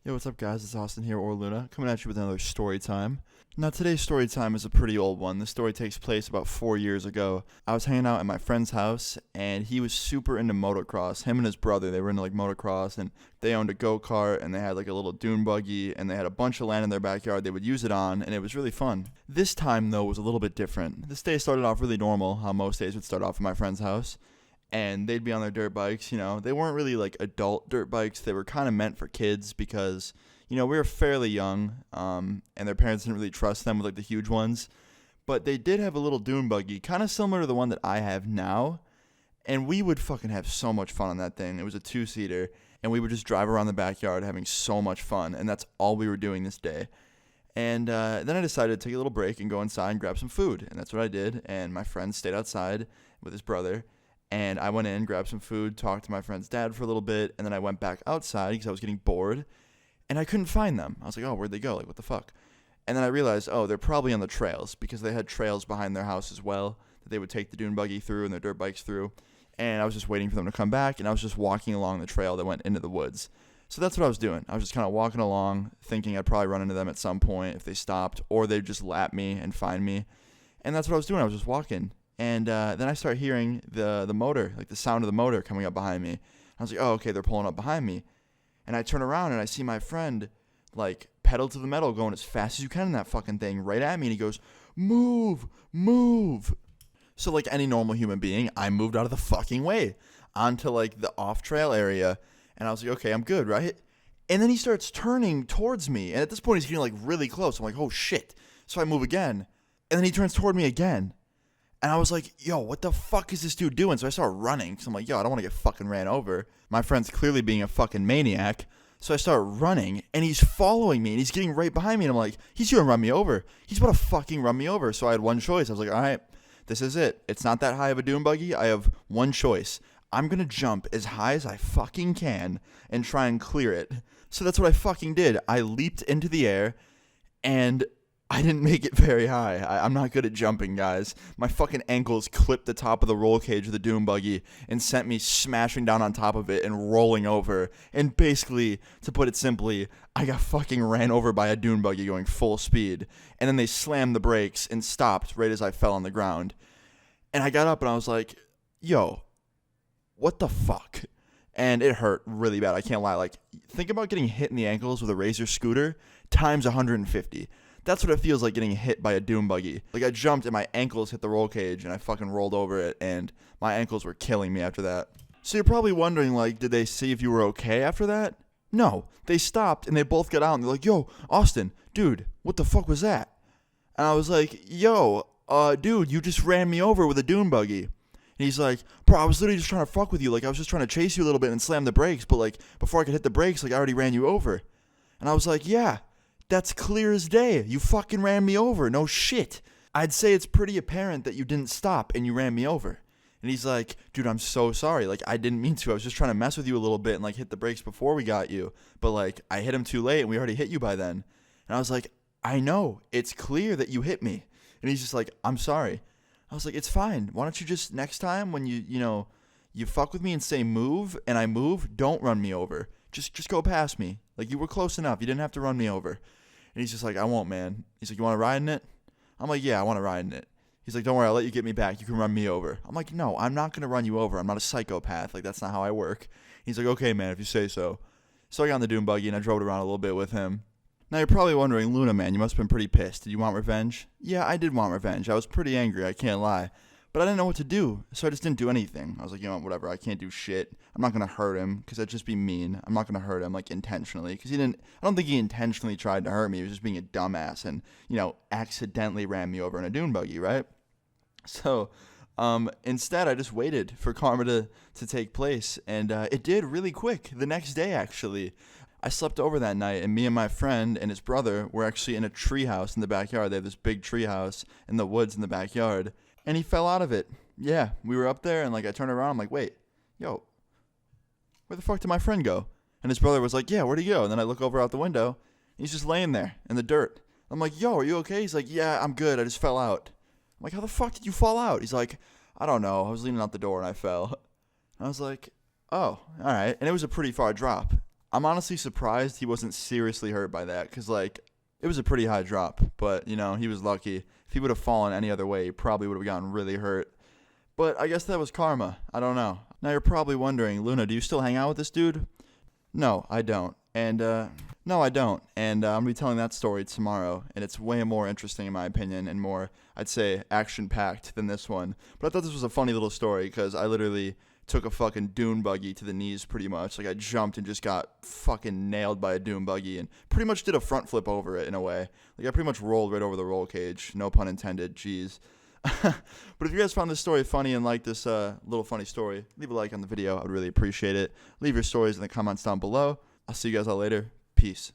Yo, what's up, guys? It's Austin here, or Luna, coming at you with another story time. Now, today's story time is a pretty old one. This story takes place about 4 years ago. I was hanging out at my friend's house, and he was super into motocross. Him and his brother, they were into, motocross, and they owned a go-kart, and they had, a little dune buggy, and they had a bunch of land in their backyard they would use it on, and it was really fun. This time, though, was a little bit different. This day started off really normal, how most days would start off at my friend's house. And they'd be on their dirt bikes, They weren't really, adult dirt bikes. They were kind of meant for kids because, we were fairly young, and their parents didn't really trust them with, the huge ones. But they did have a little dune buggy, kind of similar to the one that I have now. And we would fucking have so much fun on that thing. It was a two-seater, and we would just drive around the backyard having so much fun. And that's all we were doing this day. And then I decided to take a little break and go inside and grab some food. And that's what I did. And my friend stayed outside with his brother. And I went in, grabbed some food, talked to my friend's dad for a little bit, and then I went back outside because I was getting bored, and I couldn't find them. I was like, oh, where'd they go? What the fuck? And then I realized, oh, they're probably on the trails because they had trails behind their house as well that they would take the dune buggy through and their dirt bikes through. And I was just waiting for them to come back, and I was just walking along the trail that went into the woods. So that's what I was doing. I was just kind of walking along, thinking I'd probably run into them at some point if they stopped, or they'd just lap me and find me. And that's what I was doing. I was just walking. And then I start hearing the motor, the sound of the motor coming up behind me. I was like, oh, okay, they're pulling up behind me. And I turn around and I see my friend, pedal to the metal going as fast as you can in that fucking thing right at me. And he goes, move, move. So like any normal human being, I moved out of the fucking way onto the off trail area. And I was like, okay, I'm good, right? And then he starts turning towards me. And at this point, he's getting really close. I'm like, oh, shit. So I move again. And then he turns toward me again. And I was like, yo, what the fuck is this dude doing? So I started running. Because I'm like, yo, I don't want to get fucking ran over. My friend's clearly being a fucking maniac. So I start running. And he's following me. And he's getting right behind me. And I'm like, he's going to run me over. He's about to fucking run me over. So I had one choice. I was like, all right, this is it. It's not that high of a dune buggy. I have one choice. I'm going to jump as high as I fucking can and try and clear it. So that's what I fucking did. I leaped into the air. And I didn't make it very high. I'm not good at jumping, guys. My fucking ankles clipped the top of the roll cage of the dune buggy and sent me smashing down on top of it and rolling over. And basically, to put it simply, I got fucking ran over by a dune buggy going full speed. And then they slammed the brakes and stopped right as I fell on the ground. And I got up and I was like, yo, what the fuck? And it hurt really bad. I can't lie. Think about getting hit in the ankles with a Razor scooter times 150. That's what it feels like getting hit by a dune buggy. I jumped and my ankles hit the roll cage and I fucking rolled over it and my ankles were killing me after that. So you're probably wondering, did they see if you were okay after that? No. They stopped and they both got out and they're like, yo, Austin, dude, what the fuck was that? And I was like, yo, dude, you just ran me over with a dune buggy. And he's like, bro, I was literally just trying to fuck with you. I was just trying to chase you a little bit and slam the brakes. But, before I could hit the brakes, I already ran you over. And I was like, yeah. That's clear as day. You fucking ran me over. No shit. I'd say it's pretty apparent that you didn't stop and you ran me over. And he's like, dude, I'm so sorry. I didn't mean to. I was just trying to mess with you a little bit and, hit the brakes before we got you. But, I hit him too late and we already hit you by then. And I was like, I know. It's clear that you hit me. And he's just like, I'm sorry. I was like, it's fine. Why don't you just next time when you fuck with me and say move and I move, don't run me over. Just go past me. You were close enough. You didn't have to run me over. And he's just like, I won't, man. He's like, you want to ride in it? I'm like, yeah, I want to ride in it. He's like, don't worry, I'll let you get me back. You can run me over. I'm like, no, I'm not going to run you over. I'm not a psychopath. That's not how I work. He's like, okay, man, if you say so. So I got on the dune buggy and I drove it around a little bit with him. Now you're probably wondering, Luna, man, you must have been pretty pissed. Did you want revenge? Yeah, I did want revenge. I was pretty angry, I can't lie. But I didn't know what to do, so I just didn't do anything. I was like, whatever, I can't do shit. I'm not going to hurt him, because that'd just be mean. I'm not going to hurt him, intentionally. Because I don't think he intentionally tried to hurt me. He was just being a dumbass and, accidentally ran me over in a dune buggy, right? So, instead, I just waited for karma to take place. And it did really quick, the next day, actually. I slept over that night, and me and my friend and his brother were actually in a tree house in the backyard. They have this big tree house in the woods in the backyard. And he fell out of it. Yeah, we were up there, and I turned around. I'm like, wait, yo, where the fuck did my friend go? And his brother was like, yeah, where'd he go? And then I look over out the window, and he's just laying there in the dirt. I'm like, yo, are you okay? He's like, yeah, I'm good. I just fell out. I'm like, how the fuck did you fall out? He's like, I don't know. I was leaning out the door, and I fell. I was like, oh, all right. And it was a pretty far drop. I'm honestly surprised he wasn't seriously hurt by that, because, like, it was a pretty high drop. But, you know, he was lucky. If he would have fallen any other way, he probably would have gotten really hurt. But I guess that was karma. I don't know. Now you're probably wondering, Luna, do you still hang out with this dude? No, I don't. And, no, I don't. And I'm going to be telling that story tomorrow. And it's way more interesting, in my opinion, and more, I'd say, action-packed than this one. But I thought this was a funny little story, because I literally took a fucking dune buggy to the knees pretty much. Like, I jumped and just got fucking nailed by a dune buggy and pretty much did a front flip over it in a way. Like, I pretty much rolled right over the roll cage. No pun intended. Jeez. But if you guys found this story funny and like this little funny story, leave a like on the video. I would really appreciate it. Leave your stories in the comments down below. I'll see you guys all later. Peace.